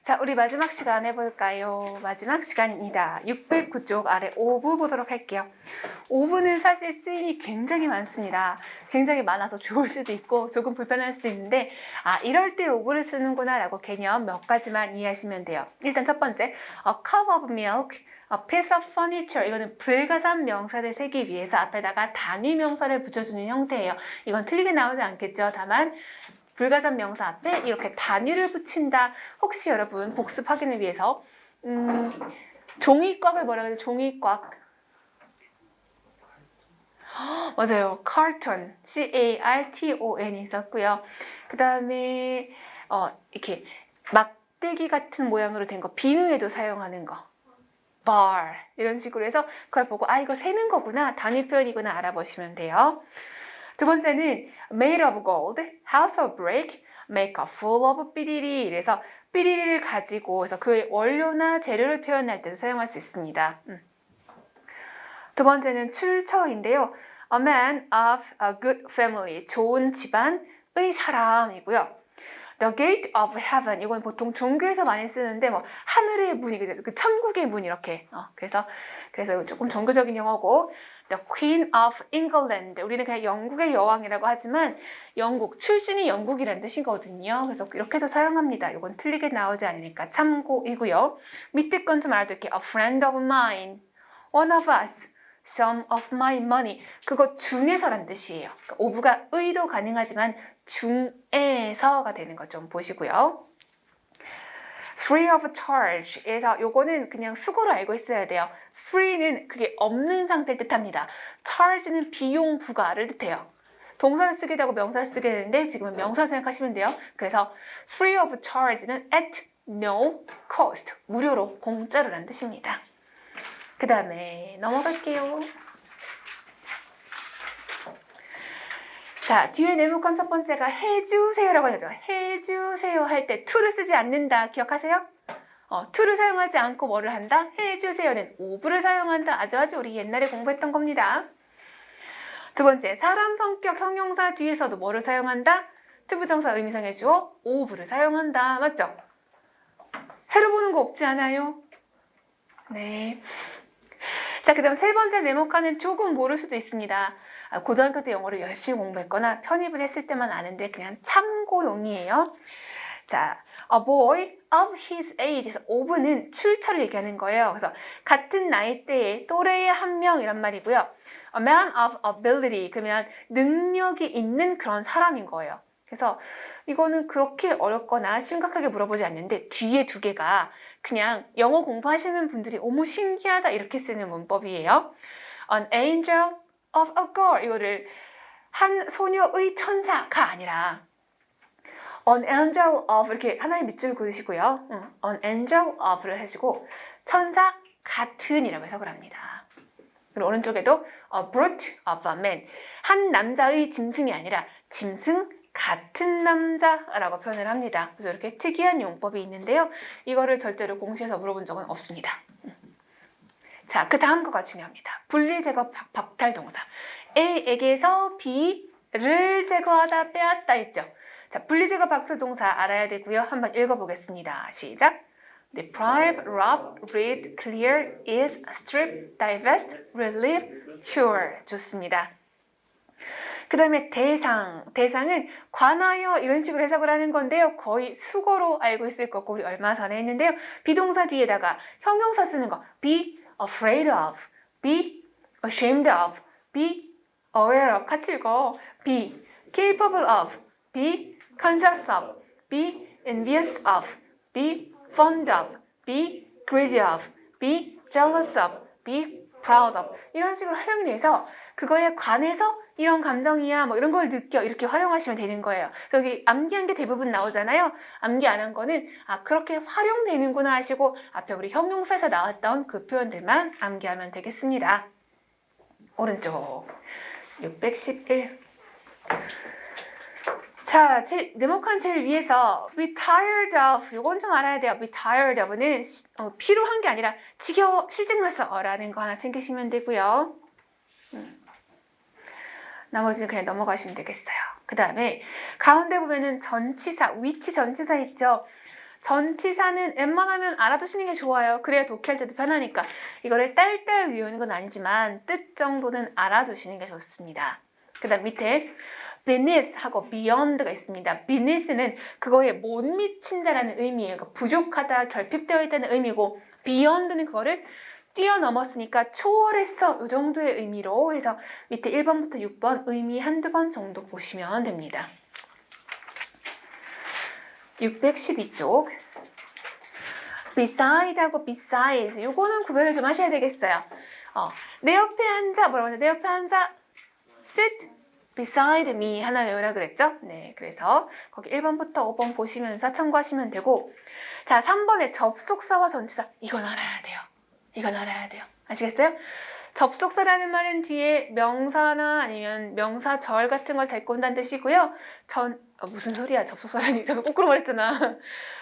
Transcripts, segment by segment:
자, 우리 마지막 시간 해볼까요? 마지막 시간입니다. 609쪽 아래 5부 보도록 할게요. 5부는 사실 쓰임이 굉장히 많습니다. 굉장히 많아서 좋을 수도 있고 조금 불편할 수도 있는데 이럴 때 5부를 쓰는구나 라고 개념 몇 가지만 이해하시면 돼요. 일단 첫 번째, a cup of milk, a piece of furniture. 이거는 불가산 명사를 세기 위해서 앞에다가 단위 명사를 붙여주는 형태예요. 이건 틀리게 나오지 않겠죠. 다만 불가산 명사 앞에 이렇게 단위를 붙인다. 혹시 여러분 복습 확인을 위해서 종이꽉을 뭐라고 해요? 종이꽉. 맞아요. carton, C-A-R-T-O-N이 있었고요. 그 다음에 이렇게 막대기 같은 모양으로 된 거, 비누에도 사용하는 거. bar 이런 식으로 해서 그걸 보고 이거 세는 거구나, 단위 표현이구나 알아보시면 돼요. 두 번째는 made of gold, house of brick, make a fool of 삐리리. 이래서 삐리리를 가지고 해서 그의 원료나 재료를 표현할 때도 사용할 수 있습니다. 두 번째는 출처인데요. A man of a good family, 좋은 집안의 사람이고요. The gate of heaven, 이건 보통 종교에서 많이 쓰는데 하늘의 문이거든요. 그 천국의 문 이렇게. 그래서 조금 종교적인 용어고, The Queen of England, 우리는 그냥 영국의 여왕이라고 하지만 영국, 출신이 영국이라는 뜻이거든요. 그래서 이렇게도 사용합니다. 이건 틀리게 나오지 않으니까 참고이고요. 밑에 건 좀 알아둘게요. A friend of mine, one of us, some of my money. 그거 중에서란 뜻이에요. 그러니까 오브가 의도 가능하지만 중에서가 되는 거 좀 보시고요. Free of charge에서 요거는 그냥 수고로 알고 있어야 돼요. free는 그게 없는 상태를 뜻합니다. charge는 비용 부과를 뜻해요. 동사를 쓰기도 하고 명사를 쓰게 되는데 지금은 명사 생각하시면 돼요. 그래서 free of charge는 at no cost, 무료로, 공짜로라는 뜻입니다. 그 다음에 넘어갈게요. 자, 뒤에 네모칸 첫 번째가 해주세요라고 하죠. 해주세요 할 때 to를 쓰지 않는다. 기억하세요? to를 사용하지 않고 뭐를 한다? 해주세요는 ove를 사용한다. 아주 우리 옛날에 공부했던 겁니다. 두 번째, 사람 성격 형용사 뒤에서도 뭐를 사용한다? 투부정사 의미상의 주어 ove를 사용한다. 맞죠? 새로 보는 거 없지 않아요? 네. 자, 그 다음 세 번째 네모칸은 조금 모를 수도 있습니다. 고등학교 때 영어를 열심히 공부했거나 편입을 했을 때만 아는데 그냥 참고용이에요. 자, a boy of his age에서 of는 출처를 얘기하는 거예요. 그래서 같은 나이대의 또래의 한 명이란 말이고요. A man of ability, 그러면 능력이 있는 그런 사람인 거예요. 그래서 이거는 그렇게 어렵거나 심각하게 물어보지 않는데 뒤에 두 개가 그냥 영어 공부하시는 분들이 어머 신기하다 이렇게 쓰는 문법이에요. An angel of a girl, 이거를 한 소녀의 천사가 아니라 An angel of 이렇게 하나의 밑줄을 그으시고요. An angel of를 하시고 천사 같은이라고 해석을 합니다. 그리고 오른쪽에도 A brute of a man, 한 남자의 짐승이 아니라 짐승 같은 남자라고 표현을 합니다. 그래서 이렇게 특이한 용법이 있는데요. 이거를 절대로 공시에서 물어본 적은 없습니다. 자, 그 다음 거가 중요합니다. 분리제거 박탈동사. A에게서 B를 제거하다, 빼앗다 있죠. 자, 분리제거 박탈동사 알아야 되고요. 한번 읽어보겠습니다. 시작. Deprive, rob, rid, clear, is, strip, divest, relieve, cure. 좋습니다. 그 다음에 대상은 관하여 이런 식으로 해석을 하는 건데요. 거의 수거로 알고 있을 거고 우리 얼마 전에 했는데요. 비동사 뒤에다가 형용사 쓰는 거 be afraid of, be ashamed of, be aware of. 같이 읽어. be capable of, be conscious of, be envious of, be fond of, be greedy of, be jealous of, be proud of. 이런 식으로 활용이 돼서 그거에 관해서 이런 감정이야 이런 걸 느껴 이렇게 활용하시면 되는 거예요. 그래서 여기 암기한 게 대부분 나오잖아요. 암기 안 한 거는 그렇게 활용되는구나 하시고 앞에 우리 형용사에서 나왔던 그 표현들만 암기하면 되겠습니다. 오른쪽 611. 자, 네모칸 제일 위에서 be tired of, 이건 좀 알아야 돼요. be tired of는 피로한 게 아니라 지겨워, 실증나서 라는 거 하나 챙기시면 되고요. 나머지는 그냥 넘어가시면 되겠어요. 그 다음에 가운데 보면은 전치사, 위치 전치사 있죠. 전치사는 웬만하면 알아두시는 게 좋아요. 그래야 독해할 때도 편하니까. 이거를 딸딸 외우는 건 아니지만 뜻 정도는 알아두시는 게 좋습니다. 그 다음 밑에 beneath 하고 beyond가 있습니다. beneath는 그거에 못 미친다라는 의미예요. 그러니까 부족하다, 결핍되어 있다는 의미고 beyond는 그거를 뛰어넘었으니까 초월했어 이 정도의 의미로 해서 밑에 1번부터 6번 의미 한두 번 정도 보시면 됩니다. 612쪽 beside하고 besides 요거는 구별을 좀 하셔야 되겠어요. 내 옆에 앉아 뭐라고 하죠? 내 옆에 앉아 sit beside me 하나 외우라 그랬죠? 네, 그래서 거기 1번부터 5번 보시면서 참고하시면 되고 자 3번에 접속사와 전치사 이건 알아야 돼요. 이건 알아야 돼요. 아시겠어요? 접속사라는 말은 뒤에 명사나 아니면 명사절 같은 걸 데리고 온다는 뜻이고요. 무슨 소리야 접속사라니 제가 거꾸로 말했잖아.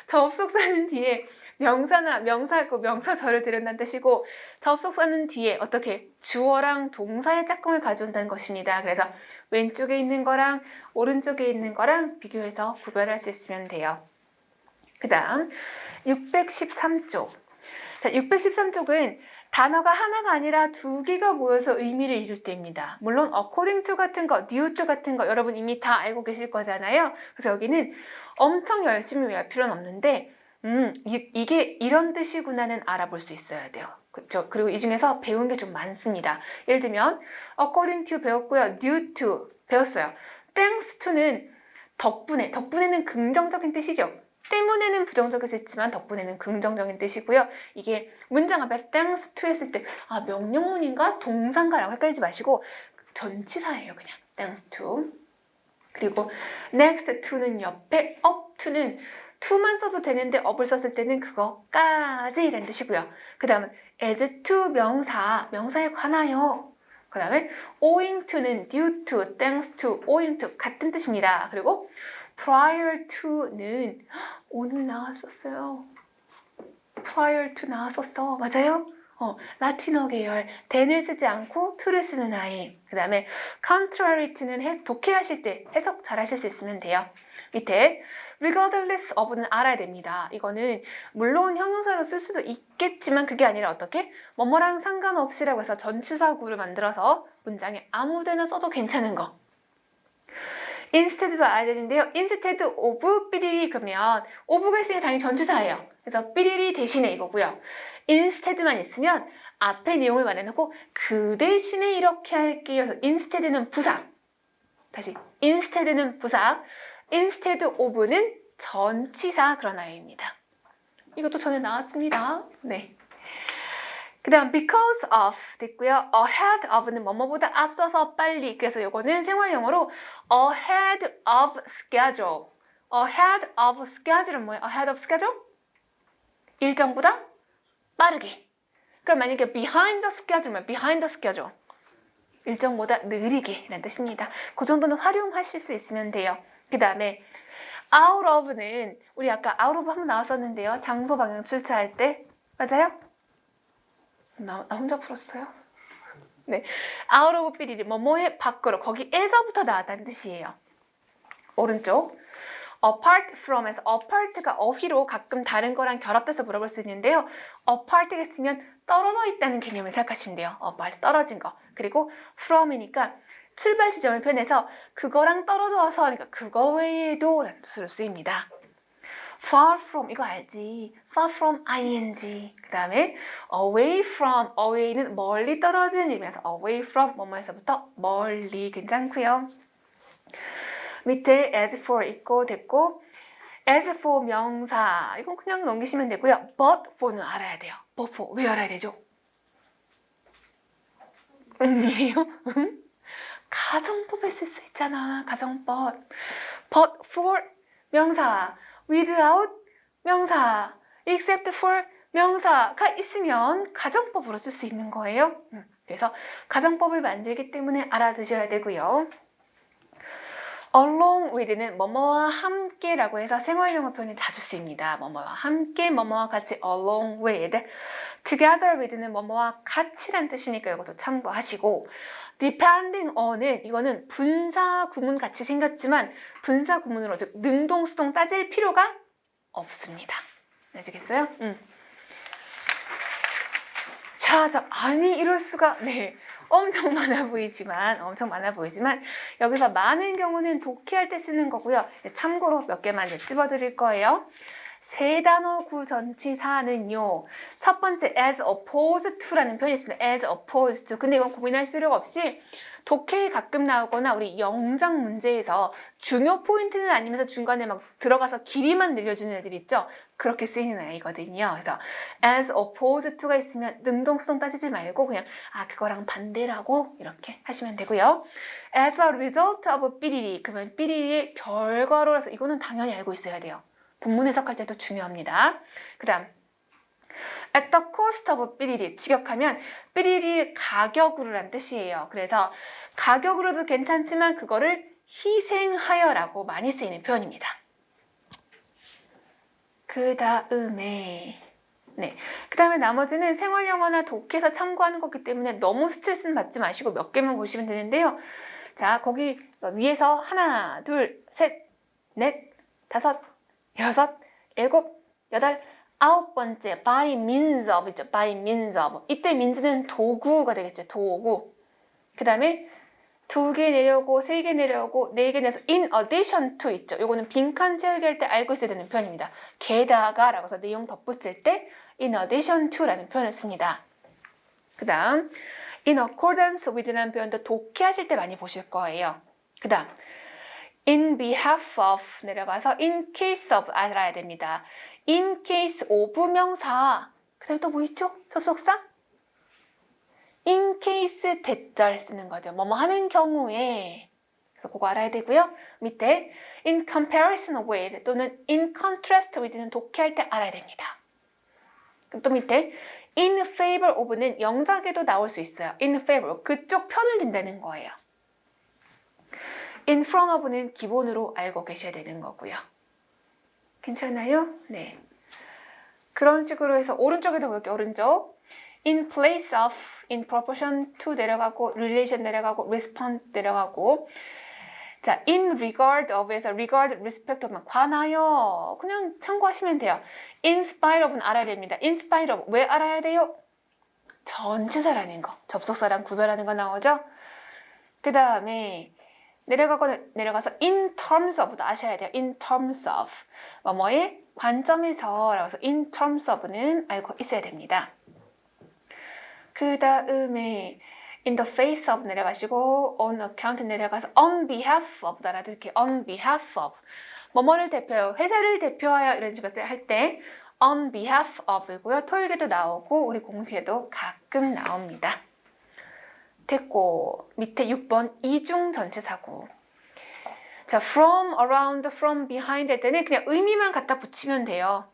접속사는 뒤에 명사나 명사고 명사절을 들은다는 뜻이고 접속사는 뒤에 어떻게 주어랑 동사의 짝꿍을 가져온다는 것입니다. 그래서 왼쪽에 있는 거랑 오른쪽에 있는 거랑 비교해서 구별할 수 있으면 돼요. 그 다음 613쪽 자, 613쪽은 단어가 하나가 아니라 2개가 모여서 의미를 이룰 때입니다. 물론 according to 같은 거, due to 같은 거 여러분 이미 다 알고 계실 거잖아요. 그래서 여기는 엄청 열심히 외울 필요는 없는데 이게 이런 뜻이구나는 알아볼 수 있어야 돼요. 그렇죠? 그리고 이 중에서 배운 게 좀 많습니다. 예를 들면 according to 배웠고요. due to 배웠어요. thanks to는 덕분에는 긍정적인 뜻이죠. 때문에는 부정적일 수 있지만 덕분에는 긍정적인 뜻이고요. 이게 문장 앞에 thanks to 했을 때 명령문인가 동사인가라고 헷갈리지 마시고 전치사예요. 그냥 thanks to. 그리고 next to는 옆에 up to는 to만 써도 되는데 up을 썼을 때는 그거까지 이라는 뜻이고요. 그 다음은 as to 명사에 관하여. 그 다음에 owing to는 due to, thanks to, owing to 같은 뜻입니다. 그리고 prior to는 오늘 나왔었어요. prior to 나왔었어. 맞아요? 라틴어 계열 then을 쓰지 않고 to를 쓰는 아이. 그 다음에 contrary to는 독해하실 때 해석 잘 하실 수 있으면 돼요. 밑에 regardless of는 알아야 됩니다. 이거는 물론 형용사로 쓸 수도 있겠지만 그게 아니라 어떻게? 뭐뭐랑 상관없이라고 해서 전치사구를 만들어서 문장에 아무데나 써도 괜찮은 거. instead도 알아야 되는데요. instead of 삐리리 그러면 of가 있으니까 당연히 전치사예요. 그래서 삐리리 대신에 이거고요. instead만 있으면 앞에 내용을 말해놓고 그 대신에 이렇게 할게요. 그래서 instead는 부사. 다시 instead는 부사. instead of는 전치사 그런 아이입니다. 이것도 전에 나왔습니다. 네. 그 다음 because of 됐고요. ahead of는 뭐뭐보다 앞서서 빨리. 그래서 이거는 생활용어로 ahead of schedule. ahead of schedule은 뭐예요? ahead of schedule? 일정보다 빠르게. 그럼 만약에 behind the schedule면 behind the schedule. 일정보다 느리게 라는 뜻입니다. 그 정도는 활용하실 수 있으면 돼요. 그 다음에 out of는 우리 아까 out of 한번 나왔었는데요. 장소 방향 출처할 때. 맞아요? 나 혼자 풀었어요? 네, out of 삐리리 뭐뭐의 밖으로 거기에서부터 나왔다는 뜻이에요. 오른쪽 apart from에서 apart가 어휘로 가끔 다른 거랑 결합돼서 물어볼 수 있는데요. apart가 있으면 떨어져 있다는 개념을 생각하시면 돼요. apart 떨어진 거. 그리고 from이니까 출발 지점을 표현해서 그거랑 떨어져 와서 그러니까 그거 외에도 라는 뜻으로 쓰입니다. far from 이거 알지? far from ing. 그 다음에 away from away는 멀리 떨어진 의미에서 away from 뭐뭐에서부터 멀리 괜찮고요. 밑에 as for 있고 됐고 as for 명사 이건 그냥 넘기시면 되고요. but for는 알아야 돼요. but for 왜 알아야 되죠? 응이에요? 가정법에 쓸 수 있잖아. 가정법. but for 명사 without 명사, except for 명사가 있으면 가정법으로 쓸 수 있는 거예요. 그래서 가정법을 만들기 때문에 알아두셔야 되고요. along with는 뭐뭐와 함께라고 해서 생활용어 표현이 자주 쓰입니다. 뭐뭐와 함께, 뭐뭐와 같이 along with. together with는 뭐뭐와 같이란 뜻이니까 이것도 참고하시고 depending on은 이거는 분사 구문 같이 생겼지만 분사 구문으로 즉 능동, 수동 따질 필요가 없습니다. 아시겠어요? 자, 아니 이럴 수가. 네. 엄청 많아 보이지만 여기서 많은 경우는 독해할 때 쓰는 거고요. 참고로 몇 개만 찝어드릴 거예요. 세 단어 구전치사는요. 첫 번째 as opposed to라는 표현이 있습니다. as opposed to. 근데 이건 고민하실 필요가 없이 독해에 가끔 나오거나 우리 영장 문제에서 중요 포인트는 아니면서 중간에 막 들어가서 길이만 늘려주는 애들 있죠. 그렇게 쓰이는 아이거든요. 그래서 as opposed to가 있으면 능동수동 따지지 말고 그냥 그거랑 반대라고 이렇게 하시면 되고요. as a result of 삐리리. 그러면 삐리리의 결과로라서 이거는 당연히 알고 있어야 돼요. 본문 해석할 때도 중요합니다. 그 다음 at the cost of 삐리리. 직역하면 삐리리 가격으로란 뜻이에요. 그래서 가격으로도 괜찮지만 그거를 희생하여라고 많이 쓰이는 표현입니다. 그 다음에 나머지는 생활영어나 독해에서 참고하는 거기 때문에 너무 스트레스는 받지 마시고 몇 개만 보시면 되는데요. 자, 거기 위에서 하나, 둘, 셋, 넷, 다섯, 여섯, 일곱, 여덟, 아홉 번째 by means of 있죠. by means of. 이때 means는 도구가 되겠죠. 도구. 그 다음에 2개 내려오고 3개 내려오고 4개 내서 in addition to 있죠. 요거는 빈칸 채우기 할 때 알고 있어야 되는 표현입니다. 게다가 라고 해서 내용 덧붙일 때 in addition to 라는 표현을 씁니다. 그 다음 in accordance with 라는 표현도 독해하실 때 많이 보실 거예요. 그 다음 in behalf of 내려가서 in case of 알아야 됩니다. in case of 명사. 그 다음에 또 뭐 있죠? 접속사? in case 대절 쓰는 거죠. 뭐뭐 하는 경우에. 그래서 그거 알아야 되고요. 밑에 in comparison with 또는 in contrast with는 독해할 때 알아야 됩니다. 또 밑에 in favor of는 영작에도 나올 수 있어요. in favor, 그쪽 편을 든다는 거예요. in front of는 기본으로 알고 계셔야 되는 거고요. 괜찮아요? 네. 그런 식으로 해서 오른쪽에도 볼게요. 오른쪽. in place of, in proportion to 내려가고, relation 내려가고, respond 내려가고. 자, in regard of에서 regard, respect of만 관하여 그냥 참고하시면 돼요. in spite of는 알아야 됩니다. in spite of 왜 알아야 돼요? 전치사라는 거, 접속사랑 구별하는 거 나오죠? 그 다음에 내려가서 in terms of도 아셔야 돼요. in terms of 뭐뭐의 관점에서 라고 해서 in terms of는 알고 있어야 됩니다. 그 다음에 in the face of 내려가시고 on account 내려가서 on behalf of 달아둘게요. on behalf of 뭐뭐를 대표하여 회사를 대표하여 이런 식으로 할 때 on behalf of이고요. 토익에도 나오고 우리 공시에도 가끔 나옵니다. 됐고 밑에 6번 이중 전치사구. 자, from, around, from, behind 할 때는 그냥 의미만 갖다 붙이면 돼요.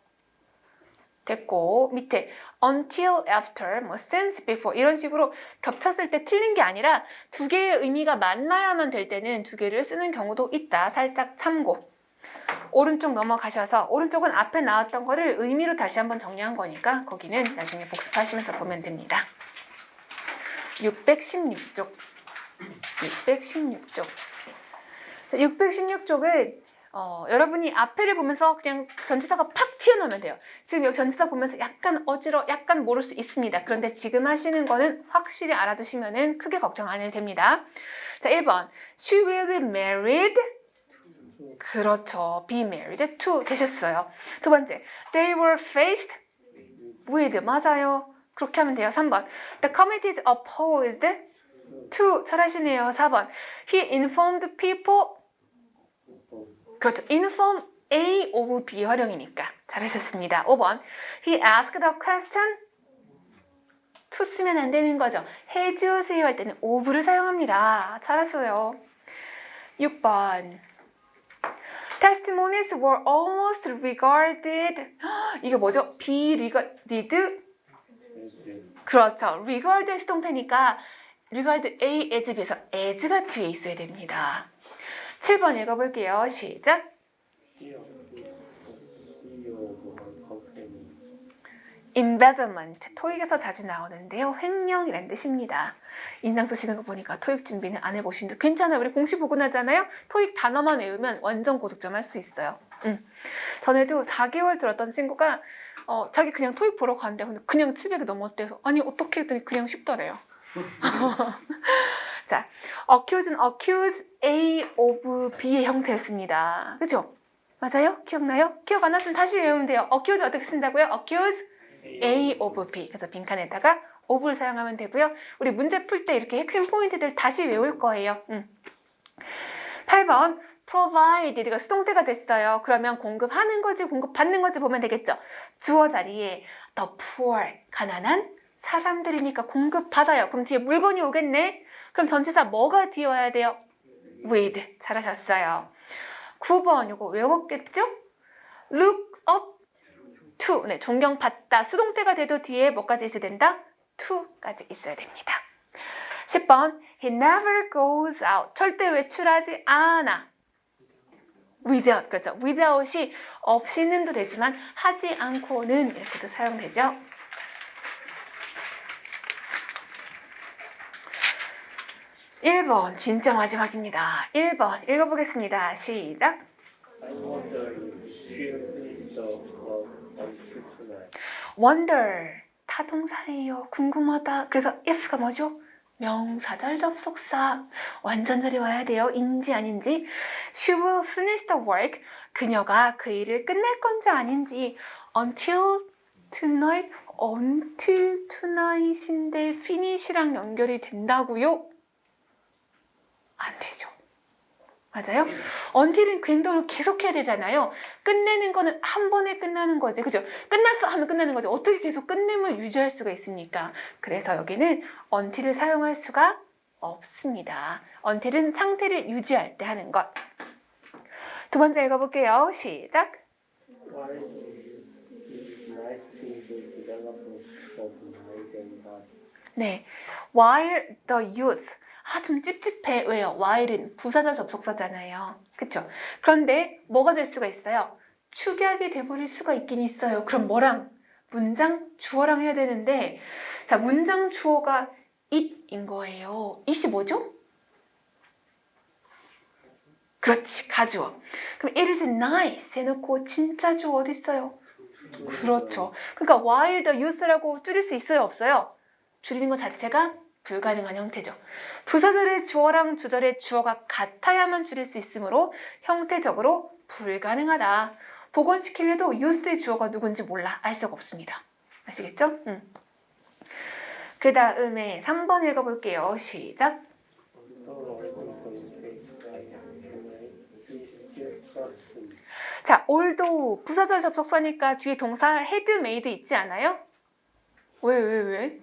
됐고 밑에 until, after, 뭐 since, before 이런 식으로 겹쳤을 때 틀린 게 아니라 두 개의 의미가 만나야만 될 때는 두 개를 쓰는 경우도 있다. 살짝 참고. 오른쪽 넘어가셔서 오른쪽은 앞에 나왔던 거를 의미로 다시 한번 정리한 거니까 거기는 나중에 복습하시면서 보면 됩니다. 616쪽. 616쪽은 여러분이 앞에를 보면서 그냥 전치사가 팍 튀어나오면 돼요. 지금 여기 전치사 보면서 약간 약간 모를 수 있습니다. 그런데 지금 하시는 거는 확실히 알아두시면 크게 걱정 안 해도 됩니다. 자, 1번. She will be married. 그렇죠. be married to 되셨어요. 두 번째. They were faced with. 맞아요. 그렇게 하면 돼요. 3번. The committee is opposed to. 잘하시네요. 4번. He informed people. 그렇죠. inform A of B 활용이니까 잘하셨습니다. 5번. He asked a question. to 쓰면 안 되는 거죠. 해주세요 할 때는 of를 사용합니다. 잘했어요. 6번. Testimonies were almost regarded. 이게 뭐죠? be regarded. 그렇죠. regard 수동태니까 regard A as에 비해서 as가 뒤에 있어야 됩니다. 7번 읽어볼게요. 시작. embezzlement, 토익에서 자주 나오는데요. 횡령이라는 뜻입니다. 인상 쓰시는 거 보니까 토익 준비는 안 해보시는데 괜찮아요. 우리 공식 보고 나잖아요. 토익 단어만 외우면 완전 고득점 할 수 있어요. 전에도 4개월 들었던 친구가 자기 그냥 토익 보러 갔는데 근데 그냥 700이 넘었대서 아니 어떻게 했더니 그냥 쉽더래요. 자, accuse는 accuse A of B의 형태였습니다. 그죠? 맞아요? 기억나요? 기억 안 났으면 다시 외우면 돼요. accuse 어떻게 쓴다고요? accuse A of B. 그래서 빈칸에다가 of를 사용하면 되고요. 우리 문제 풀 때 이렇게 핵심 포인트들 다시 외울 거예요. 8번 provide 네가 수동태가 됐어요. 그러면 공급하는 거지 공급받는 거지 보면 되겠죠. 주어 자리에 the poor 가난한 사람들이니까 공급받아요. 그럼 뒤에 물건이 오겠네. 그럼 전치사 뭐가 뒤에 와야 돼요? with. 잘하셨어요. 9번 이거 외웠겠죠? look up to. 네, 존경받다. 수동태가 돼도 뒤에 뭐까지 있어야 된다? to까지 있어야 됩니다. 10번 he never goes out. 절대 외출하지 않아. without. 그렇죠. without이 없이는도 되지만 하지 않고는 이렇게도 사용되죠. 1번 진짜 마지막입니다. 1번 읽어보겠습니다. 시작. wonder 타동사예요. 궁금하다. 그래서 if가 뭐죠? 명사절 접속사. 완전절이 와야 돼요. 인지 아닌지. She will finish the work. 그녀가 그 일을 끝낼 건지 아닌지. Until tonight. Until tonight인데 finish랑 연결이 된다고요? 안 되죠. 맞아요? until은 행동을 계속해야 되잖아요. 끝내는 거는 한 번에 끝나는 거지. 그죠? 끝났어 하면 끝나는 거지. 어떻게 계속 끝냄을 유지할 수가 있습니까? 그래서 여기는 until을 사용할 수가 없습니다. until은 상태를 유지할 때 하는 것. 두 번째 읽어볼게요. 시작. 네, while the youth. 좀 찝찝해. 왜요? while은 부사절 접속사잖아요. 그쵸? 그런데 뭐가 될 수가 있어요? 축약이 돼버릴 수가 있긴 있어요. 그럼 뭐랑? 문장 주어랑 해야 되는데 자, 문장 주어가 it인 거예요. it이 뭐죠? 그렇지, 가주어. 그럼 it is nice 해놓고 진짜 주어 어디 있어요? 그렇죠. 그러니까 while the youth라고 줄일 수 있어요? 없어요? 줄이는 것 자체가 불가능한 형태죠. 부사절의 주어랑 주절의 주어가 같아야만 줄일 수 있으므로 형태적으로 불가능하다. 복원시키려도 youth의 주어가 누군지 몰라. 알 수가 없습니다. 아시겠죠? 그 다음에 3번 읽어볼게요. 시작. 자, although 부사절 접속사니까 뒤에 동사 had made 있지 않아요? 왜?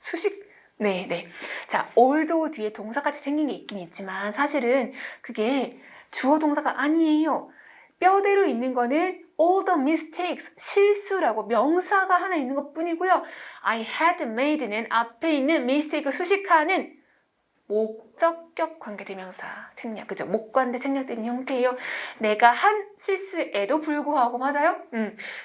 수식? 네. 자, although 뒤에 동사같이 생긴 게 있긴 있지만 사실은 그게 주어 동사가 아니에요. 뼈대로 있는 거는 all the mistakes, 실수라고 명사가 하나 있는 것 뿐이고요. I had made는 앞에 있는 mistake 수식하는 목적격 관계대명사 생략, 그죠? 목관대 생략되는 형태예요. 내가 한 실수에도 불구하고, 맞아요?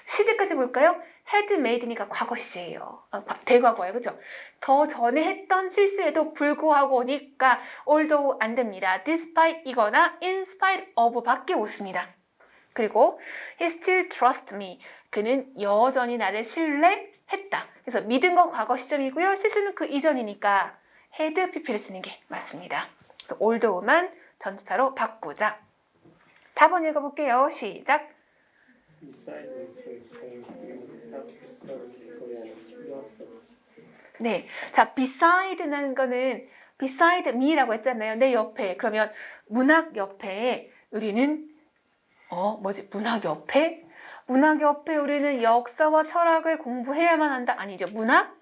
시제까지 볼까요? had made니까 과거 시제예요. 대과거예요, 그죠? 더 전에 했던 실수에도 불구하고니까 although 안 됩니다. despite 이거나 in spite of 밖에 없습니다. 그리고 he still trusts me. 그는 여전히 나를 신뢰했다. 그래서 믿은 건 과거 시점이고요. 실수는 그 이전이니까 had pp를 쓰는 게 맞습니다. 그래서 although만 전치사로 바꾸자. 4번 읽어볼게요. 시작. 네, 자, beside라는 거는 beside me라고 했잖아요. 내 옆에. 그러면 문학 옆에 우리는 문학 옆에? 문학 옆에 우리는 역사와 철학을 공부해야만 한다? 아니죠. 문학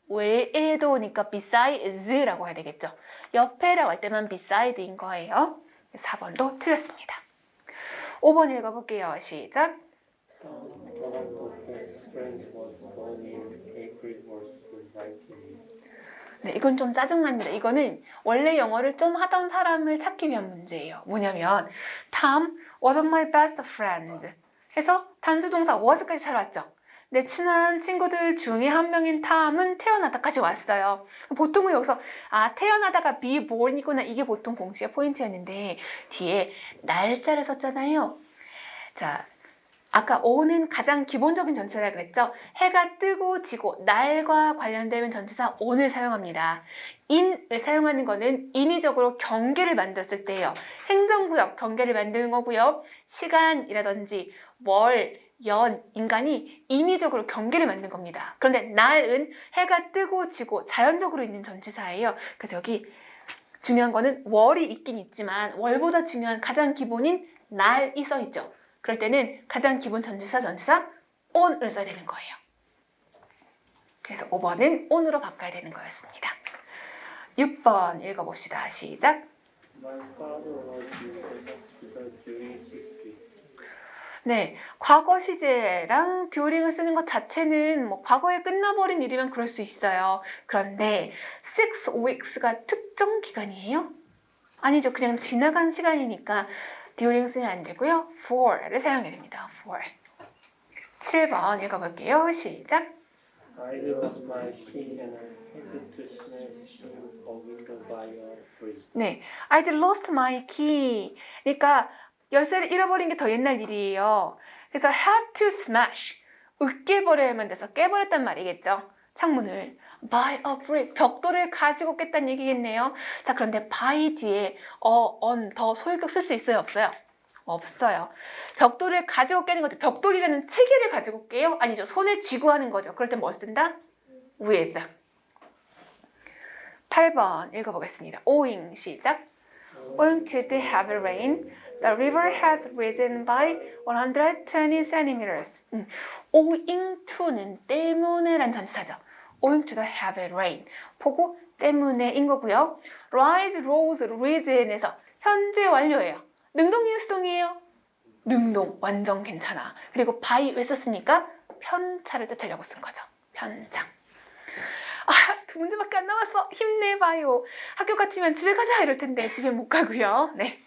외에도니까 besides라고 해야 되겠죠. 옆에라고 할 때만 beside인 거예요. 4번도 틀렸습니다. 5번 읽어볼게요. 시작. 네, 이건 좀 짜증납니다. 이거는 원래 영어를 좀 하던 사람을 찾기 위한 문제예요. 뭐냐면 Tom was my best friend 해서 단수동사 was까지 잘 왔죠. 내 친한 친구들 중에 한 명인 탐은 태어나다까지 왔어요. 보통은 여기서 태어나다가 be born이구나, 이게 보통 공식의 포인트였는데 뒤에 날짜를 썼잖아요. 자, 아까 on은 가장 기본적인 전치사라 그랬죠? 해가 뜨고 지고 날과 관련되는 전치사 on을 사용합니다. in을 사용하는 거는 인위적으로 경계를 만들었을 때예요. 행정구역 경계를 만드는 거고요. 시간이라든지 월, 연, 인간이 인위적으로 경계를 만든 겁니다. 그런데 날은 해가 뜨고 지고 자연적으로 있는 전치사예요. 그래서 여기 중요한 거는 월이 있긴 있지만 월보다 중요한 가장 기본인 날이 써 있죠. 그럴 때는 가장 기본 전치사 on을 써야 되는 거예요. 그래서 5번은 on으로 바꿔야 되는 거였습니다. 6번 읽어봅시다. 시작. My father was in the hospital during 6 weeks. 네, 과거 시제랑 듀오링을 쓰는 것 자체는 뭐 과거에 끝나버린 일이면 그럴 수 있어요. 그런데 6 weeks가 특정 기간이에요? 아니죠. 그냥 지나간 시간이니까 듀오링 쓰면 안 되고요. for를 사용해야 됩니다. for. 7번 읽어볼게요. 시작. I lost my key and I had to smash in a window by a bridge. 네, I'd lost my key. 그러니까 열쇠를 잃어버린 게 더 옛날 일이에요. 그래서 had to smash. 으깨버려야만 돼서 깨버렸단 말이겠죠. 창문을. by a brick. 벽돌을 가지고 깼다는 얘기겠네요. 자, 그런데 by 뒤에 on 더 소유격 쓸 수 있어요? 없어요? 없어요. 벽돌을 가지고 깨는 거죠. 벽돌이라는 체계를 가지고 깨요? 아니죠. 손에 쥐고 하는 거죠. 그럴 땐 뭘 쓴다? with. 8번 읽어보겠습니다. owing 시작. Owing to the heavy rain, the river has risen by 120 centimeters. Owing to는 때문에란 전치사죠. Owing to the heavy rain. 보고 때문에인 거고요. rise, rose, risen에서 현재 완료예요. 능동이에요, 수동이에요? 능동, 완전 괜찮아. 그리고 by 왜 썼습니까? 편차를 뜻하려고 쓴 거죠. 편차. 아, 2문제밖에 안 남았어. 힘내봐요. 학교 같으면 집에 가자 이럴 텐데 집에 못 가고요. 네.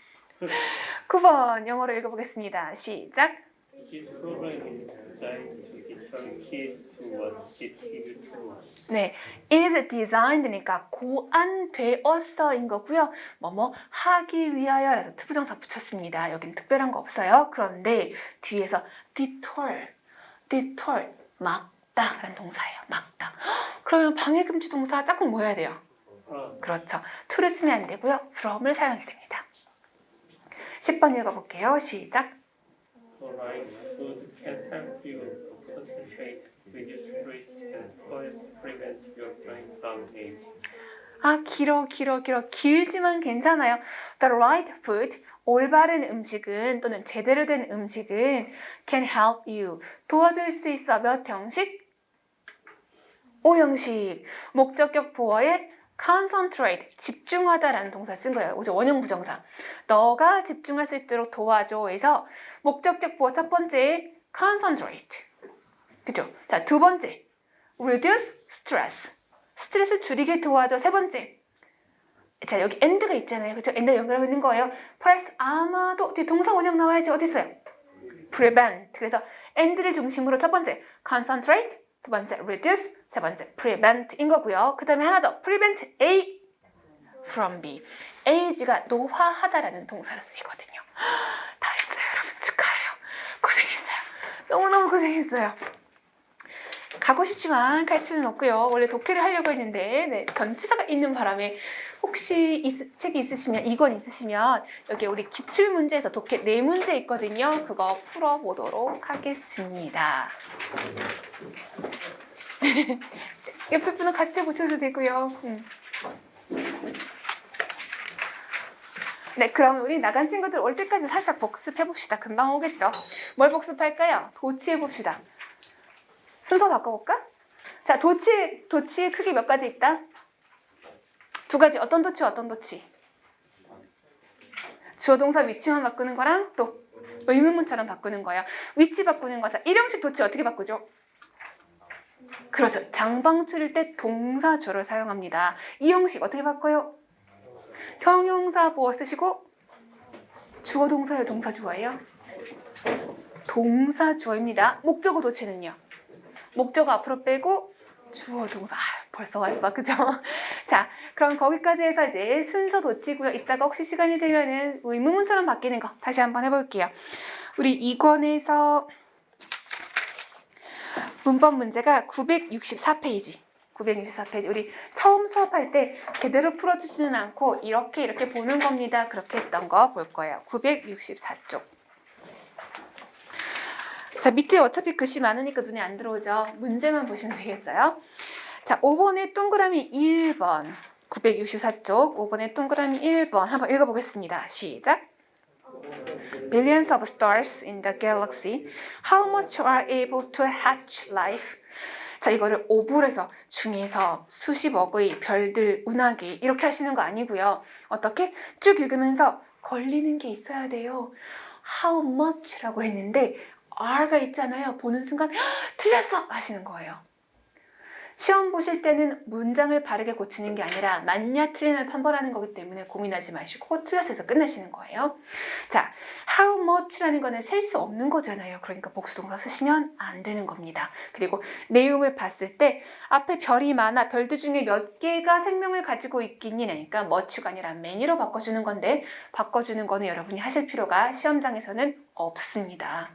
9번 영어로 읽어보겠습니다. 시작. This program is designed to return keys to what it used to. 네, is designed니까 고안되었어인 거고요. 뭐뭐 하기 위하여라서 투부정사 붙였습니다. 여긴 특별한 거 없어요. 그런데 뒤에서 detour, 막다라는 동사예요. 막다. 그러면 방해금지 동사 짝꿍 뭐 해야 돼요? 그렇죠. to를 쓰면 안 되고요. from을 사용해야 됩니다. 10번 읽어볼게요. 시작. The right food can help you concentrate, reduce stress, and prevent your brain from aging. 아, 길지만 괜찮아요. The right food, 올바른 음식은 또는 제대로 된 음식은 can help you, 도와줄 수 있어. 몇 형식? 5형식. 목적격 보어에 concentrate, 집중하다라는 동사 쓴 거예요. 원형 부정사. 너가 집중할 수 있도록 도와줘에서 목적격 보어 첫 번째 concentrate. 그죠? 자, 두 번째 reduce stress. 스트레스 줄이게 도와줘. 세 번째. 자, 여기 end가 있잖아요. 그죠? end가 연결하고 있는 거예요. plus 아마도 뒤에 동사 원형 나와야지. 어디 있어요? prevent. 그래서 end를 중심으로 첫 번째 concentrate, 두 번째 reduce, 세 번째 prevent인 거고요. 그 다음에 하나 더 prevent A from B. age가 노화하다라는 동사로 쓰이거든요. 다 했어요, 여러분. 축하해요. 고생했어요. 너무너무 고생했어요. 가고 싶지만 갈 수는 없고요. 원래 독해를 하려고 했는데 네, 전치사가 있는 바람에 혹시 책이 있으시면, 이권 있으시면 여기 우리 기출문제에서 독해 4문제 있거든요. 그거 풀어보도록 하겠습니다. 옆에 분은 같이 보셔도 되고요. 네, 그럼 우리 나간 친구들 올 때까지 살짝 복습해봅시다. 금방 오겠죠? 뭘 복습할까요? 도치해봅시다. 순서 바꿔볼까? 자, 도치의 크기 몇 가지 있다? 2가지. 어떤 도치, 어떤 도치? 주어 동사 위치만 바꾸는 거랑 또 의문문처럼 바꾸는 거예요. 위치 바꾸는 거죠. 1형식 도치 어떻게 바꾸죠? 그렇죠. 장방출일 때 동사주어를 사용합니다. 2형식 어떻게 바꿔요? 형용사 보어 쓰시고 주어 동사예요, 동사주어예요? 동사주어입니다. 목적어 도치는요? 목적어 앞으로 빼고 주어 동사. 벌써 왔어, 그죠? 자, 그럼 거기까지 해서 이제 순서 도치고요. 이따가 혹시 시간이 되면은 의문문처럼 바뀌는 거 다시 한번 해볼게요. 우리 2권에서 문법 문제가 964페이지. 964페이지. 우리 처음 수업할 때 제대로 풀어주지는 않고 이렇게 보는 겁니다. 그렇게 했던 거 볼 거예요. 964쪽. 자, 밑에 어차피 글씨 많으니까 눈에 안 들어오죠. 문제만 보시면 되겠어요. 자, 5번의 동그라미 1번. 964쪽 5번의 동그라미 1번 한번 읽어보겠습니다. 시작. Billions of stars in the galaxy. How much are able to hatch life? 자, 이거를 오불에서 중에서 수십억의 별들 운하기 이렇게 하시는 거 아니고요. 어떻게? 쭉 읽으면서 걸리는 게 있어야 돼요. How much라고 했는데 R가 있잖아요. 보는 순간 틀렸어 하시는 거예요. 시험 보실 때는 문장을 바르게 고치는 게 아니라 맞냐 틀리냐를 판별하는 거기 때문에 고민하지 마시고 틀렸어서 끝내시는 거예요. 자, how much라는 거는 셀 수 없는 거잖아요. 그러니까 복수동사 쓰시면 안 되는 겁니다. 그리고 내용을 봤을 때 앞에 별이 많아 별들 중에 몇 개가 생명을 가지고 있겠니? 그러니까 much가 아니라 many로 바꿔주는 건데 바꿔주는 거는 여러분이 하실 필요가 시험장에서는 없습니다.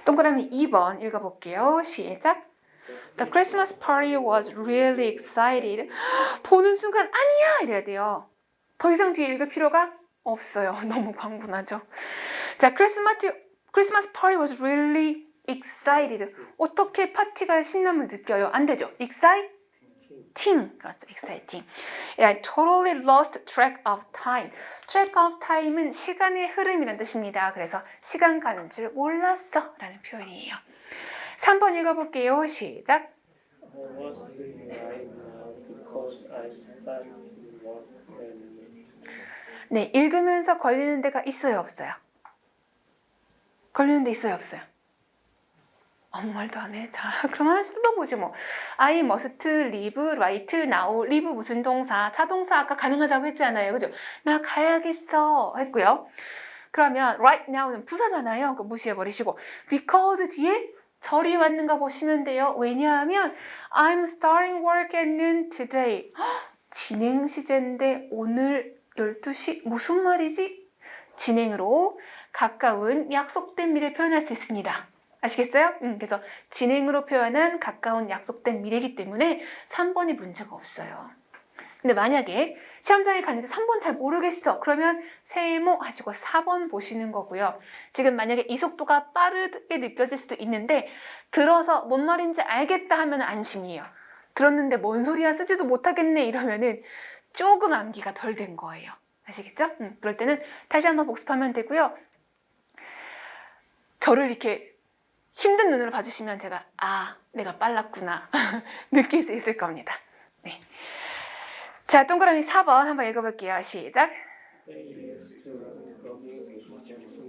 동그라미 2번 읽어볼게요. 시작. The Christmas party was really excited. 보는 순간 아니야 이래야 돼요. 더 이상 뒤에 읽을 필요가 없어요. 너무 광분하죠. 자, Christmas party was really excited. 어떻게 파티가 신남을 느껴요? 안 되죠. exciting. 그렇죠. exciting. I totally lost track of time. track of time은 시간의 흐름이라는 뜻입니다. 그래서 시간 가는 줄 몰랐어 라는 표현이에요. 3번 읽어볼게요. 시작. I was sitting right now because I started work then. 네, 읽으면서 걸리는 데가 있어요, 없어요? 걸리는 데 있어요, 없어요? 아무 말도 안 해. 자, 그럼 하나씩 뜯어보죠 뭐. I must leave right now. leave 무슨 동사? 차동사 아까 가능하다고 했잖아요. 그죠? 나 가야겠어 했고요. 그러면 right now는 부사잖아요. 그거 무시해버리시고 because 뒤에 절이 왔는가 보시면 돼요. 왜냐하면 I'm starting work at noon today. 진행 시제인데 오늘 12시 무슨 말이지? 진행으로 가까운 약속된 미래 표현할 수 있습니다. 아시겠어요? 그래서 진행으로 표현한 가까운 약속된 미래이기 때문에 3번이 문제가 없어요. 근데 만약에 시험장에 갔는데 3번 잘 모르겠어. 그러면 세모 하시고 4번 보시는 거고요. 지금 만약에 이 속도가 빠르게 느껴질 수도 있는데 들어서 뭔 말인지 알겠다 하면 안심이에요. 들었는데 뭔 소리야 쓰지도 못하겠네 이러면은 조금 암기가 덜 된 거예요. 아시겠죠? 그럴 때는 다시 한번 복습하면 되고요. 저를 이렇게 힘든 눈으로 봐주시면 제가 내가 빨랐구나 느낄 수 있을 겁니다. 네. 자, 동그라미 4번 한번 읽어볼게요. 시작. They used to love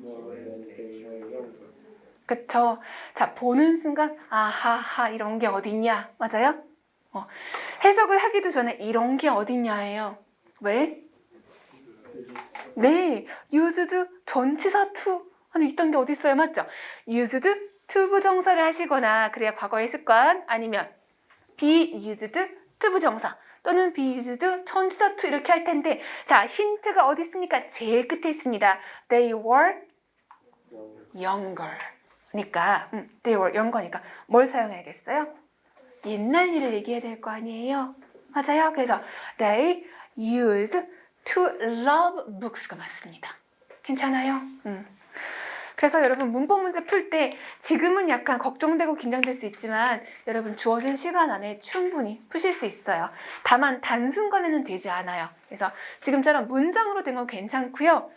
more when they were younger. 그쵸? 자, 보는 순간 아하하 이런 게 어딨냐? 맞아요? 해석을 하기도 전에 이런 게 어딨냐예요. 왜? 네, used 전치사 to 아니 있던 게 어디 있어요? 맞죠? used to 부정사를 하시거나 그래야 과거의 습관 아니면 be used to 부정사 또는 be used 전치사 to 이렇게 할 텐데 자, 힌트가 어디 있습니까? 제일 끝에 있습니다. They were younger 그러니까 they were younger니까 뭘 사용해야겠어요? 옛날 일을 얘기해야 될 거 아니에요? 맞아요? 그래서 they used to love books가 맞습니다. 괜찮아요? 그래서 여러분 문법 문제 풀 때 지금은 약간 걱정되고 긴장될 수 있지만 여러분 주어진 시간 안에 충분히 푸실 수 있어요. 다만 단순간에는 되지 않아요. 그래서 지금처럼 문장으로 된 건 괜찮고요.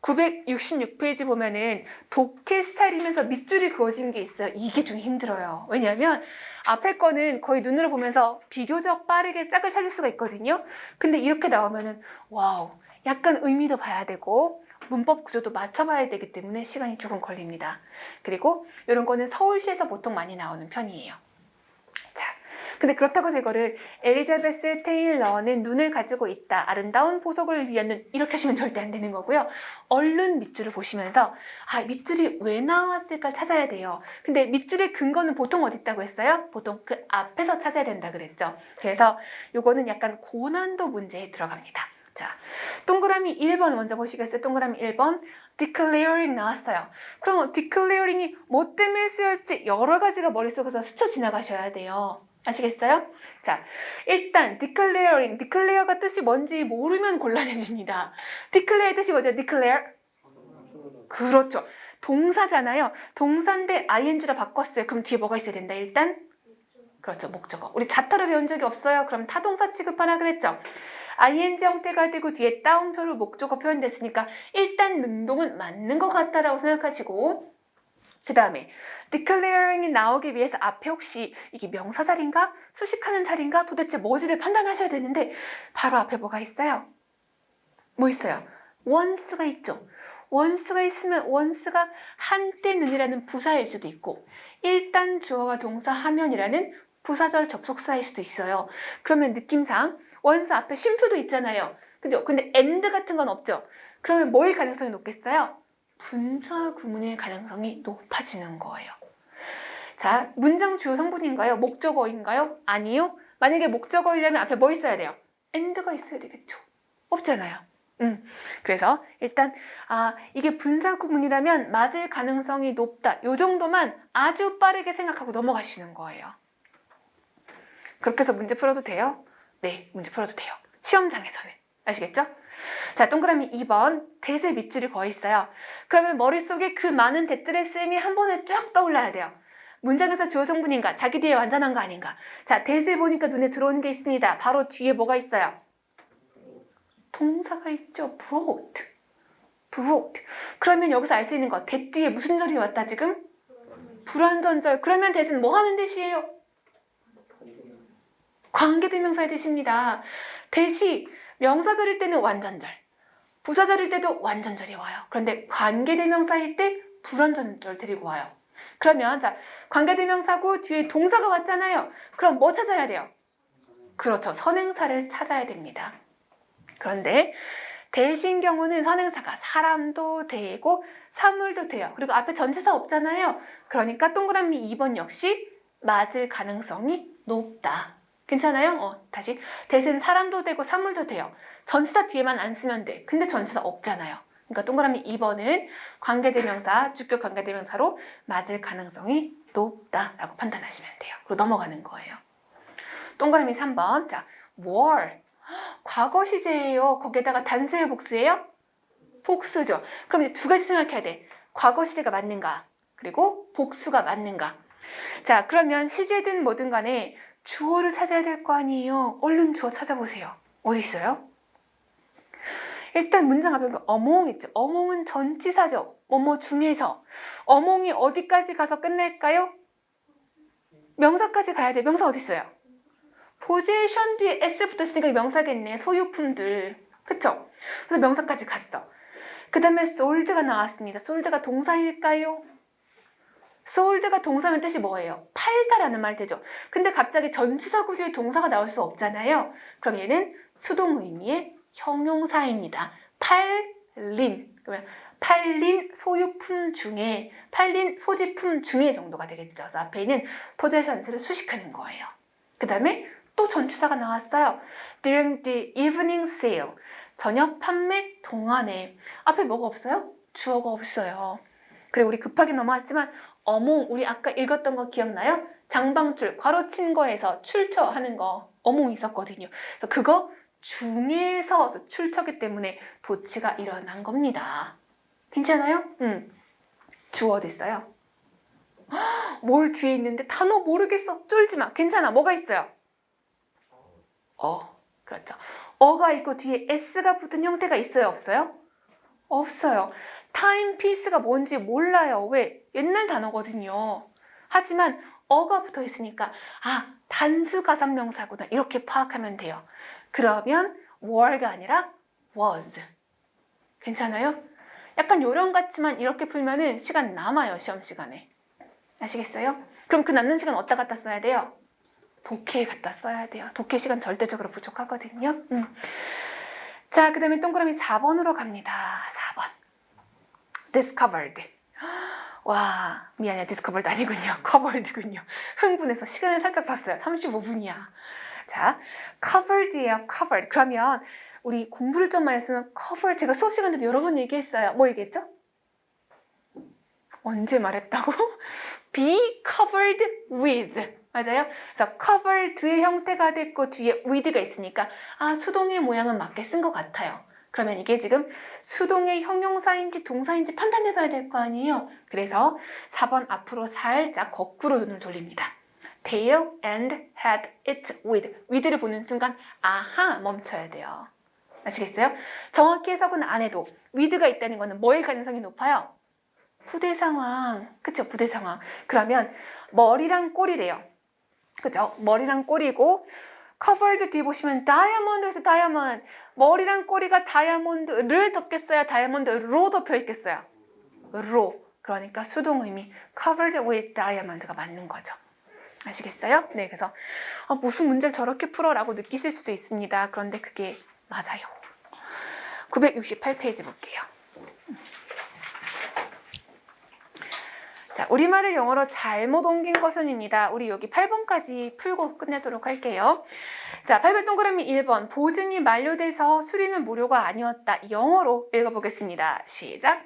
966페이지 보면은 독해 스타일이면서 밑줄이 그어진 게 있어요. 이게 좀 힘들어요. 왜냐하면 앞에 거는 거의 눈으로 보면서 비교적 빠르게 짝을 찾을 수가 있거든요. 근데 이렇게 나오면은 와우, 약간 의미도 봐야 되고 문법 구조도 맞춰봐야 되기 때문에 시간이 조금 걸립니다. 그리고 이런 거는 서울시에서 보통 많이 나오는 편이에요. 자, 근데 그렇다고 해서 이거를 엘리자베스 테일러는 눈을 가지고 있다. 아름다운 보석을 위한 눈 이렇게 하시면 절대 안 되는 거고요. 얼른 밑줄을 보시면서 밑줄이 왜 나왔을까 찾아야 돼요. 근데 밑줄의 근거는 보통 어디 있다고 했어요? 보통 그 앞에서 찾아야 된다 그랬죠. 그래서 이거는 약간 고난도 문제에 들어갑니다. 자, 동그라미 1번 먼저 보시겠어요? 동그라미 1번. declaring 나왔어요. 그럼 declaring이 뭐 때문에 쓰였지? 여러 가지가 머릿속에서 스쳐 지나가셔야 돼요. 아시겠어요? 자, 일단 declare가 뜻이 뭔지 모르면 곤란해집니다. declare 뜻이 뭐죠? declare? 그렇죠. 동사잖아요. 동사인데 ing로 바꿨어요. 그럼 뒤에 뭐가 있어야 된다? 일단 그렇죠. 목적어. 우리 자타로 배운 적이 없어요. 그럼 타동사 취급하나 그랬죠? ing 형태가 되고 뒤에 따옴표로 목적어 표현됐으니까 일단 능동은 맞는 것 같다라고 생각하시고, 그 다음에 declaring이 나오기 위해서 앞에 혹시 이게 명사 자리인가? 수식하는 자리인가? 도대체 뭐지를 판단하셔야 되는데 바로 앞에 뭐가 있어요? 뭐 있어요? once가 있죠. once가 있으면 once가 한때는이라는 부사일 수도 있고 일단 주어가 동사 하면이라는 부사절 접속사일 수도 있어요. 그러면 느낌상 once 앞에 쉼표도 있잖아요. 그죠? 근데 and 같은 건 없죠. 그러면 뭐일 가능성이 높겠어요? 분사 구문일 가능성이 높아지는 거예요. 자, 문장 주요 성분인가요? 목적어인가요? 아니요. 만약에 목적어이려면 앞에 뭐 있어야 돼요? and가 있어야 되겠죠. 없잖아요. 그래서 일단 이게 분사 구문이라면 맞을 가능성이 높다. 요 정도만 아주 빠르게 생각하고 넘어가시는 거예요. 그렇게 해서 문제 풀어도 돼요? 네, 문제 풀어도 돼요. 시험장에서는. 아시겠죠? 자, 동그라미 2번. 대세 밑줄이 거의 있어요. 그러면 머릿속에 그 많은 대들의 셈이 한 번에 쫙 떠올라야 돼요. 문장에서 주어 성분인가? 자기 뒤에 완전한 거 아닌가? 자, 대세 보니까 눈에 들어오는 게 있습니다. 바로 뒤에 뭐가 있어요? 동사가 있죠. brought. 그러면 여기서 알 수 있는 거. 대 뒤에 무슨 절이 왔다 지금? 불완전절. 그러면 대세는 뭐 하는 뜻이에요? 관계대명사의 뜻입니다. 대시 명사절일 때는 완전절, 부사절일 때도 완전절이 와요. 그런데 관계대명사일 때 불완전절 데리고 와요. 그러면 자, 관계대명사고 뒤에 동사가 왔잖아요. 그럼 뭐 찾아야 돼요? 그렇죠. 선행사를 찾아야 됩니다. 그런데 대신 경우는 선행사가 사람도 되고 사물도 돼요. 그리고 앞에 전치사 없잖아요. 그러니까 동그라미 2번 역시 맞을 가능성이 높다. 괜찮아요? 다시. 대신 사람도 되고 사물도 돼요. 전치사 뒤에만 안 쓰면 돼. 근데 전치사 없잖아요. 그러니까 동그라미 2번은 관계대명사, 주격 관계대명사로 맞을 가능성이 높다라고 판단하시면 돼요. 그리고 넘어가는 거예요. 동그라미 3번. 자, were. 과거 시제예요. 거기에다가 단수예요, 복수예요? 복수죠. 그럼 이제 두 가지 생각해야 돼. 과거 시제가 맞는가? 그리고 복수가 맞는가? 자, 그러면 시제든 뭐든 간에 주어를 찾아야 될 거 아니에요. 얼른 주어 찾아보세요. 어디 있어요? 일단 문장 앞에 among 있죠. among은 전치사죠. 뭐뭐 중에서. among이 어디까지 가서 끝낼까요? 명사까지 가야 돼. 명사 어디 있어요? possession 뒤에 s 붙었으니까 명사겠네. 소유품들. 그쵸? 그래서 명사까지 갔어. 그 다음에 sold가 나왔습니다. sold가 동사일까요? sold가 동사면 뜻이 뭐예요? 팔다라는 말 되죠. 근데 갑자기 전치사 구조의 동사가 나올 수 없잖아요. 그럼 얘는 수동 의미의 형용사입니다. 팔린. 그러면 팔린 소유품 중에, 팔린 소지품 중에 정도가 되겠죠. 그래서 앞에 있는 possessions를 수식하는 거예요. 그 다음에 또 전치사가 나왔어요. During the evening sale. 저녁 판매 동안에. 앞에 뭐가 없어요? 주어가 없어요. 그리고 우리 급하게 넘어왔지만 어몽, 우리 아까 읽었던 거 기억나요? 장방출, 괄호친 거에서 출처하는 거 어몽 있었거든요. 그거 중에서 출처기 때문에 도치가 일어난 겁니다. 괜찮아요? 주어 됐어요. 뭘 뒤에 있는데 단어 모르겠어. 쫄지 마. 괜찮아. 뭐가 있어요? 그렇죠. 어가 있고 뒤에 s가 붙은 형태가 있어요? 없어요? 없어요. 타임피스가 뭔지 몰라요. 왜? 옛날 단어거든요. 하지만 어가 붙어 있으니까 단수 가상명사구나 이렇게 파악하면 돼요. 그러면 were가 아니라 was. 괜찮아요? 약간 요령 같지만 이렇게 풀면은 시간 남아요. 시험 시간에. 아시겠어요? 그럼 그 남는 시간 어디다 갖다 써야 돼요? 독해에 갖다 써야 돼요. 독해 시간 절대적으로 부족하거든요. 자, 그 다음에 동그라미 4번으로 갑니다. 4번. discovered. 와, 미안해요. discovered 아니군요. covered군요. 흥분해서 시간을 살짝 봤어요. 35분이야. 자, covered예요. covered. 그러면 우리 공부를 좀 많이 했으면 cover 제가 수업 시간 때도 여러 번 얘기했어요. 뭐 얘기했죠? 언제 말했다고? be covered with. 맞아요? 그래서 covered의 형태가 됐고 뒤에 with가 있으니까 수동의 모양은 맞게 쓴 것 같아요. 그러면 이게 지금 수동의 형용사인지 동사인지 판단해 봐야 될 거 아니에요? 그래서 4번 앞으로 살짝 거꾸로 눈을 돌립니다. tail and had it with. with를 보는 순간 아하 멈춰야 돼요. 아시겠어요? 정확히 해석은 안 해도 with가 있다는 거는 뭐의 가능성이 높아요? 부대 상황. 그쵸? 부대 상황. 그러면 머리랑 꼬리래요. 그죠? 머리랑 꼬리고 covered 뒤에 보시면 diamond에서 diamond. 머리랑 꼬리가 다이아몬드를 덮겠어요? 다이아몬드로 덮여 있겠어요? 로. 그러니까 수동 의미 covered with diamond가 맞는 거죠. 아시겠어요? 네, 그래서 무슨 문제를 저렇게 풀어라고 느끼실 수도 있습니다. 그런데 그게 맞아요. 968페이지 볼게요. 자, 우리말을 영어로 잘못 옮긴 것은입니다. 우리 여기 8번까지 풀고 끝내도록 할게요. 자, 8번 동그라미 1번. 보증이 만료돼서 수리는 무료가 아니었다. 영어로 읽어보겠습니다. 시작.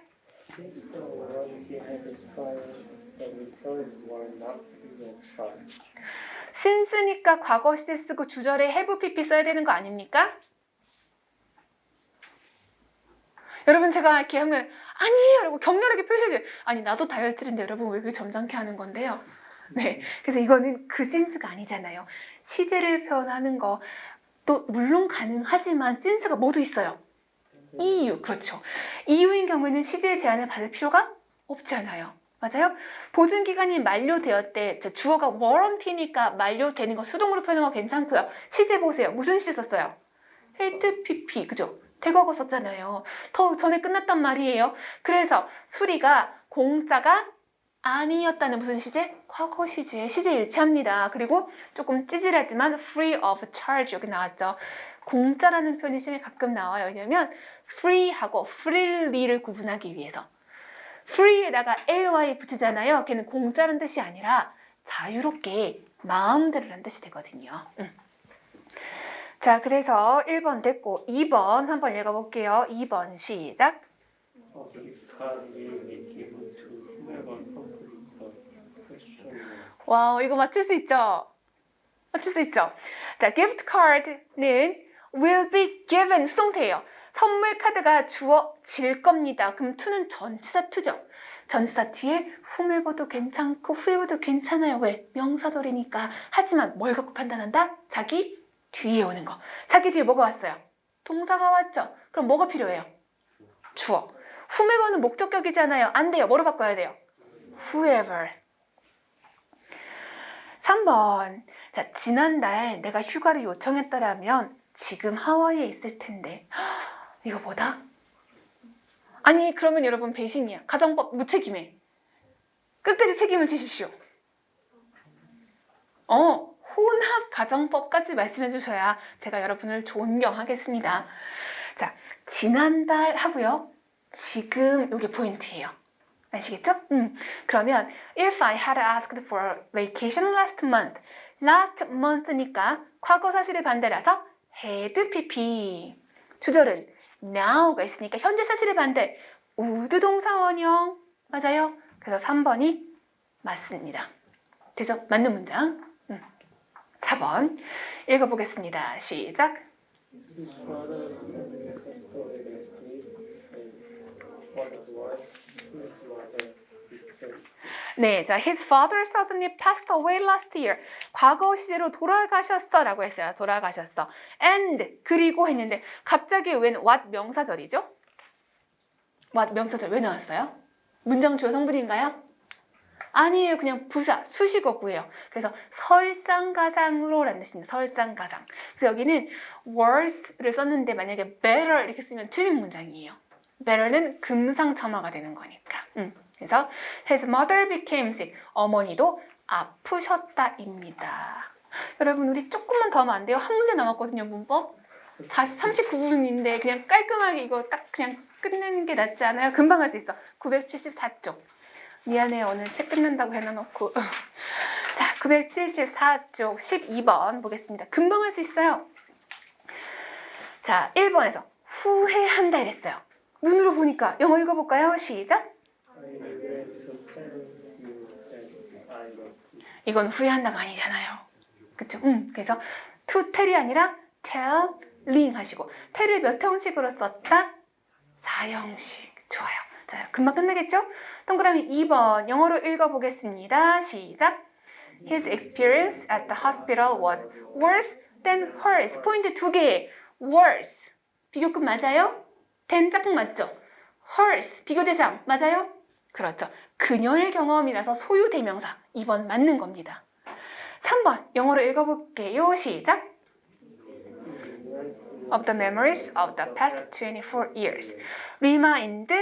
since니까 과거 시제 쓰고 주절에 have pp 써야 되는 거 아닙니까? 여러분 제가 이렇게 하면 아니에요 라고 격렬하게 표시해줘요. 아니 나도 다이어트인데 여러분 왜 그렇게 점잖게 하는 건데요. 네, 그래서 이거는 그 센스가 아니잖아요. 시제를 표현하는 거 또 물론 가능하지만 센스가 모두 있어요. 이유, 그렇죠. 이유인 경우에는 시제의 제한을 받을 필요가 없잖아요. 맞아요? 보증기간이 만료되었대. 주어가 warranty니까 만료되는 거 수동으로 표현한 거 괜찮고요. 시제 보세요. 무슨 시 썼어요? had pp, 그죠? 대과거 썼잖아요. 더 전에 끝났단 말이에요. 그래서 수리가 공짜가 아니었다는 무슨 시제? 과거 시제. 시제 일치합니다. 그리고 조금 찌질하지만 free of charge 여기 나왔죠. 공짜라는 표현이 시험에 가끔 나와요. 왜냐면 free하고 freely를 구분하기 위해서. free에다가 ly 붙이잖아요. 걔는 공짜라는 뜻이 아니라 자유롭게 마음대로라는 뜻이 되거든요. 자, 그래서 1번 됐고 2번 한번 읽어볼게요. 2번 시작. 와, 이거 맞출 수 있죠? 맞출 수 있죠? 자, gift card는 will be given 수동태예요. 선물 카드가 주어질 겁니다. 그럼 to는 전치사 to죠. 전치사 뒤에 whomever도 괜찮고 whoever도 괜찮아요. 왜? 명사절이니까. 하지만 뭘 갖고 판단한다? 자기 뒤에 오는 거. 자기 뒤에 뭐가 왔어요? 동사가 왔죠. 그럼 뭐가 필요해요? 주어. whomever는 목적격이잖아요. 안 돼요. 뭐로 바꿔야 돼요? whoever. 3번. 자, 지난달 내가 휴가를 요청했더라면 지금 하와이에 있을 텐데. 이거 뭐다? 아니, 그러면 여러분 배신이야. 가정법 무책임해. 끝까지 책임을 지십시오. 혼합 가정법까지 말씀해 주셔야 제가 여러분을 존경하겠습니다. 자, 지난달 하고요. 지금 이게 포인트예요. 아시겠죠? 그러면 if I had asked for vacation last month. last month니까 과거 사실의 반대라서 had pp. 주절은 now가 있으니까 현재 사실의 반대 would 동사 원형. 맞아요? 그래서 3번이 맞습니다. 그래서 맞는 문장 4번 읽어보겠습니다. 시작. 네, 자, his father suddenly passed away last year. 과거 시제로 돌아가셨어 라고 했어요. 돌아가셨어. and 그리고 했는데 갑자기 웬 what 명사절이죠? what 명사절 왜 나왔어요? 문장 주어 성분인가요? 아니에요. 그냥 부사, 수식어구예요. 그래서 설상가상으로라는 뜻입니다. 설상가상. 그래서 여기는 worse를 썼는데 만약에 better 이렇게 쓰면 틀린 문장이에요. better는 금상첨화가 되는 거니까. 그래서 his mother became sick. 어머니도 아프셨다입니다. 여러분 우리 조금만 더 하면 안 돼요? 한 문제 남았거든요. 문법. 39분인데 그냥 깔끔하게 이거 딱 그냥 끝내는 게 낫지 않아요? 금방 할 수 있어. 974쪽. 미안해요. 오늘 책 끝난다고 해놔놓고. 자, 974쪽 12번 보겠습니다. 금방 할 수 있어요. 자, 1번에서 후회한다 이랬어요. 눈으로 보니까 영어 읽어볼까요? 시작. I regret to tell you that I love you. 이건 후회한다가 아니잖아요. 그쵸? 그래서 to tell이 아니라 telling 하시고 tell을 몇 형식으로 썼다? 4형식. 좋아요. 자, 금방 끝나겠죠? 동그라미 2번 영어로 읽어보겠습니다. 시작. His experience at the hospital was worse than hers. 포인트 2개. worse. 비교급 맞아요? than 짝꿍 맞죠? hers. 비교 대상 맞아요? 그렇죠. 그녀의 경험이라서 소유 대명사. 2번 맞는 겁니다. 3번 영어로 읽어볼게요. 시작. Of the memories of the past 24 years. Remind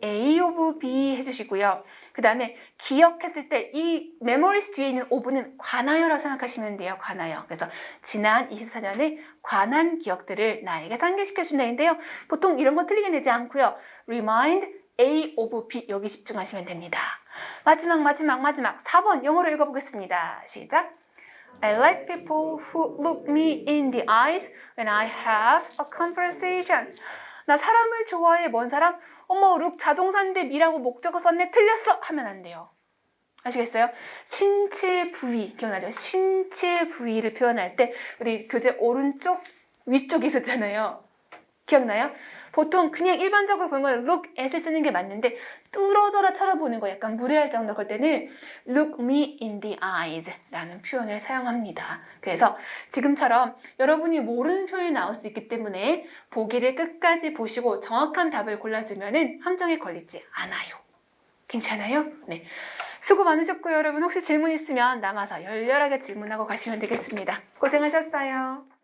A of B 해주시고요. 그 다음에 기억했을 때 이 memories 뒤에 있는 of는 관하여라고 생각하시면 돼요. 관하여. 그래서 지난 24년에 관한 기억들을 나에게 상기시켜준다인데요. 보통 이런 거 틀리게 내지 않고요. Remind A of B 여기 집중하시면 됩니다. 마지막 4번 영어로 읽어보겠습니다. 시작. I like people who look me in the eyes when I have a conversation. 나 사람을 좋아해. 뭔 사람? 어머, 룩 자동사인데 미라고 목적어 썼네. 틀렸어. 하면 안 돼요. 아시겠어요? 신체 부위 기억나죠? 신체 부위를 표현할 때 우리 교재 오른쪽 위쪽에 있었잖아요. 기억나요? 보통 그냥 일반적으로 보는 건 look at을 쓰는 게 맞는데 뚫어져라 쳐다보는 거 약간 무례할 정도 그럴 때는 look me in the eyes 라는 표현을 사용합니다. 그래서 지금처럼 여러분이 모르는 표현이 나올 수 있기 때문에 보기를 끝까지 보시고 정확한 답을 골라주면 함정에 걸리지 않아요. 괜찮아요? 네. 수고 많으셨고요. 여러분 혹시 질문 있으면 남아서 열렬하게 질문하고 가시면 되겠습니다. 고생하셨어요.